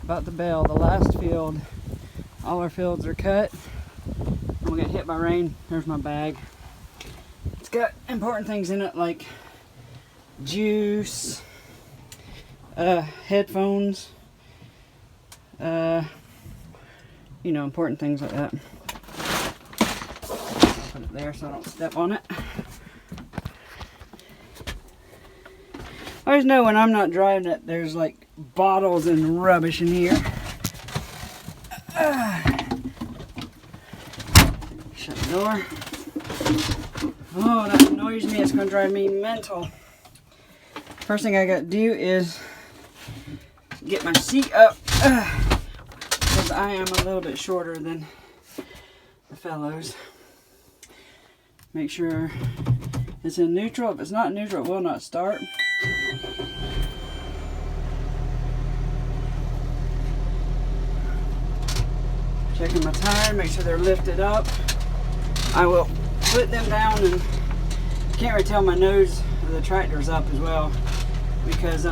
about the bale. The last field, all our fields are cut. I'm gonna get hit by rain. There's my bag. It's got important things in it like juice, headphones, you know, important things like that. Put it there so I don't step on it. I always know when I'm not driving it, there's like bottles and rubbish in here. Shut the door. Oh, that annoys me. It's going to drive me mental. First thing I got to do is get my seat up because I am a little bit shorter than the fellows. Make sure it's in neutral. If it's not neutral, it will not start. Checking my tire, make sure they're lifted up. I will put them down, and can't really tell my nose of the tractor's up as well because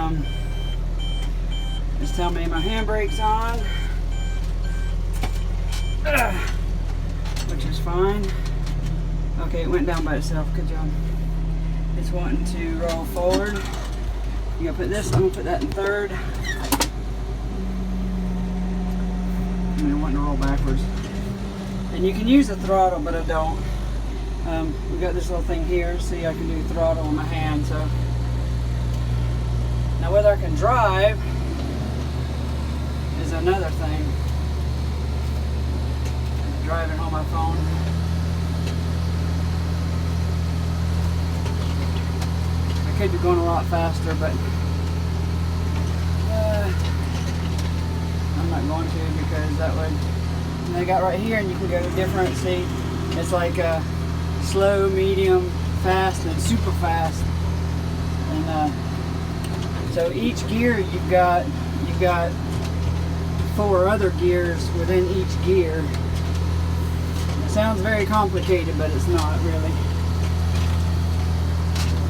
it's telling me my handbrake's on, which is fine. Okay, it went down by itself. Good job. It's wanting to roll forward. You gotta put this. I'm gonna put that in third. And then wanting to roll backwards. And you can use the throttle, but I don't. We got this little thing here. See, I can do throttle with my hand. So now whether I can drive is another thing. I'm driving on my phone. I could be going a lot faster, but I'm not going to because that would. And they got right here, and you can go to different. See, it's like slow, medium, fast, and super fast. And so each gear you've got 4 other gears within each gear. It sounds very complicated, but it's not really.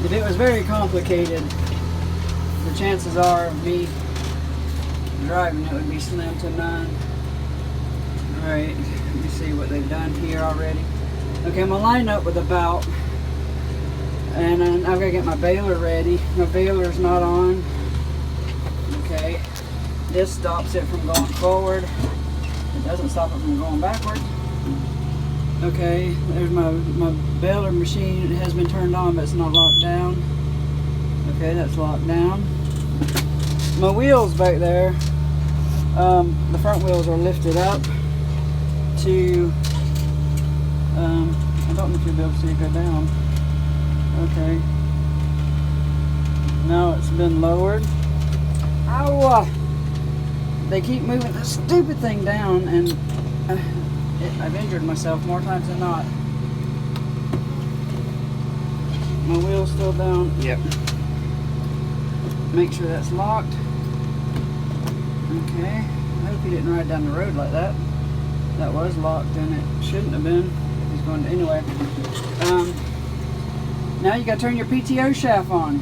If it was very complicated, the chances are of me driving it would be slim to none. Alright, let me see what they've done here already. Okay, I'm going to line up with a belt. And then I've got to get my baler ready. My baler's not on. Okay, this stops it from going forward. It doesn't stop it from going backward. Okay, there's my baler machine. It has been turned on, but it's not locked down. Okay, that's locked down. My wheels back there, the front wheels are lifted up to, I don't know if you'll be able to see it go down. Okay. Now it's been lowered. Ow! They keep moving this stupid thing down, and I've injured myself more times than not. My wheel's still down. Yep. Make sure that's locked. Okay. I hope he didn't ride down the road like that. That was locked, and it shouldn't have been. He's going to anyway. Now you got to turn your PTO shaft on.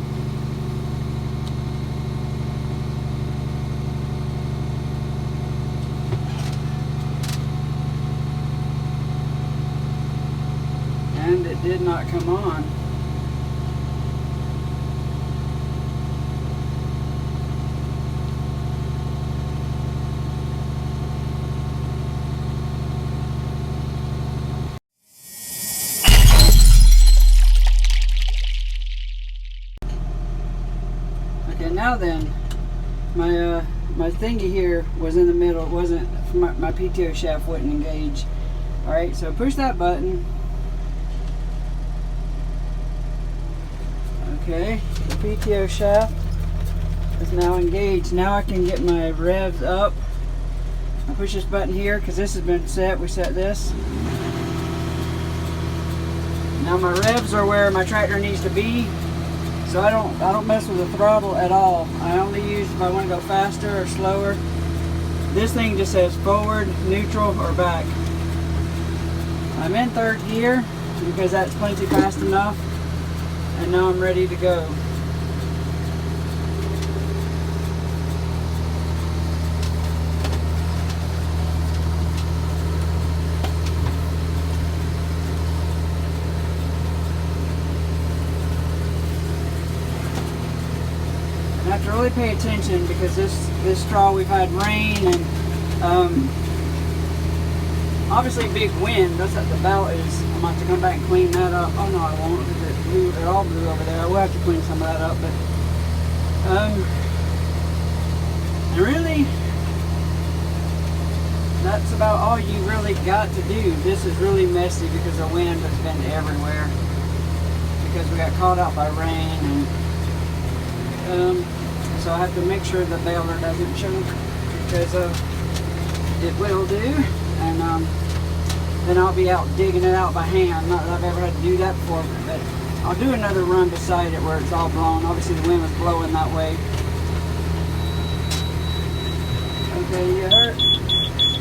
And it did not come on. Okay, now then, my thingy here was in the middle. It wasn't, my PTO shaft wouldn't engage. Alright, so push that button. Okay, the PTO shaft is now engaged. Now I can get my revs up. I push this button here because this has been set. We set this. Now my revs are where my tractor needs to be. So I don't mess with the throttle at all. I only use if I want to go faster or slower. This thing just says forward, neutral, or back. I'm in third gear because that's plenty fast enough. And now I'm ready to go. really pay attention because this straw, we've had rain and obviously big wind. That's what the belt is. I'm going to have to come back and clean that up. Oh no, I won't, because it all blew over there. I will have to clean some of that up, but really, that's about all you really got to do. This is really messy because the wind has been everywhere. Because we got caught out by rain, and so I have to make sure the baler doesn't choke, because it will do, and then I'll be out digging it out by hand. Not that I've ever had to do that before, but I'll do another run beside it where it's all blown. Obviously the wind was blowing that way. Okay, you heard?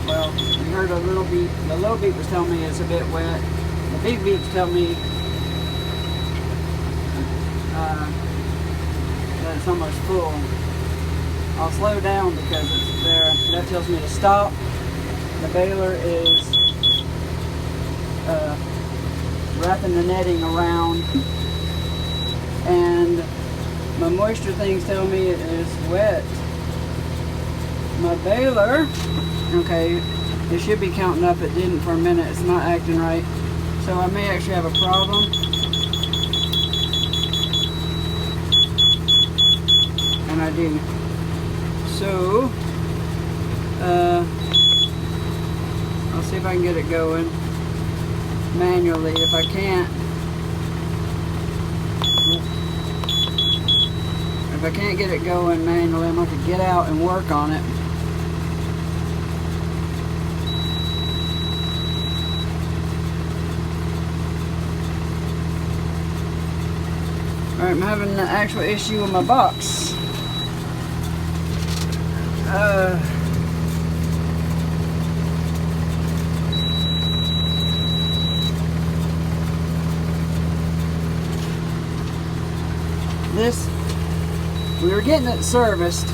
Well, you heard a little beep. The little beep was telling me it's a bit wet. The big beep's telling me that it's almost full. I'll slow down because it's there. That tells me to stop. The baler is wrapping the netting around, and my moisture things tell me it is wet. My baler, okay, it should be counting up. It didn't for a minute. It's not acting right, so I may actually have a problem. And I do. So I'll see if I can get it going manually. If I can't get it going manually, I'm going to have to get out and work on it. Alright, I'm having an actual issue with my box. We were getting it serviced,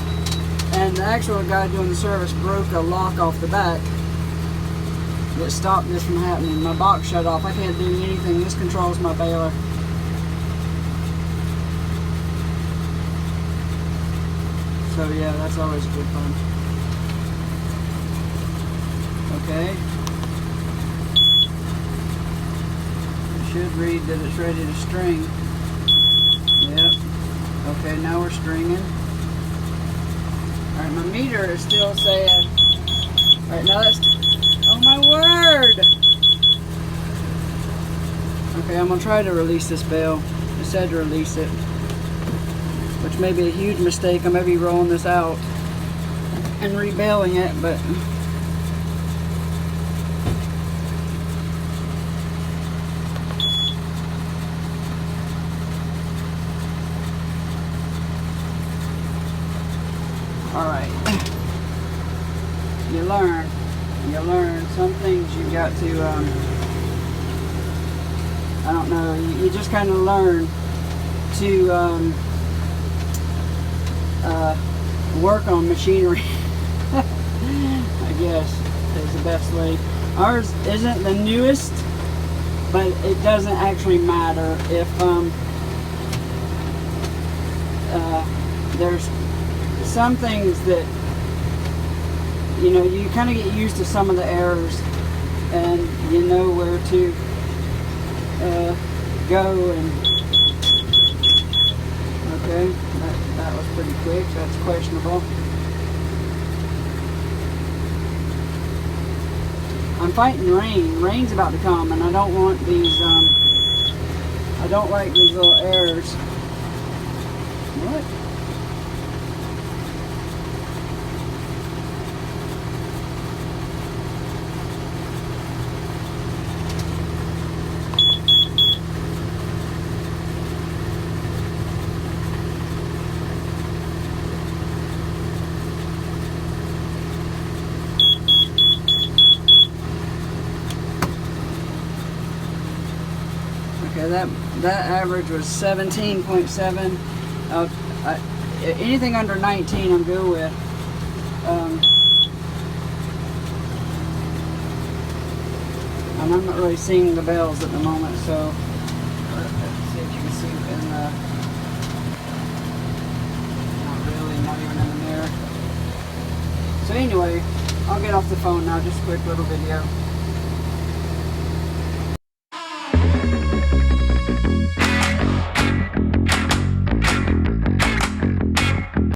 and the actual guy doing the service broke a lock off the back that stopped this from happening. My box shut off. I can't do anything. This controls my baler. So yeah, that's always good fun. Okay. It should read that it's ready to string. Yep. Okay, now we're stringing. Alright, my meter is still saying... Alright, now that's... Oh my word! Okay, I'm going to try to release this bale. It said to release it. Which may be a huge mistake. I may be rolling this out and rebaling it, but... Alright, you learn some things you got to, I don't know, you just kind of learn to work on machinery, I guess is the best way. Ours isn't the newest, but it doesn't actually matter if there's some things that, you know, you kind of get used to some of the errors, and you know where to go. And okay, that was pretty quick. That's questionable. I'm fighting rain. Rain's about to come, and I don't want these. I don't like these little errors. What? Okay, that average was 17.7. Anything under 19 I'm good with. And I'm not really seeing the bells at the moment, so let's see if you can see in the, not really. So anyway, I'll get off the phone now, just a quick little video.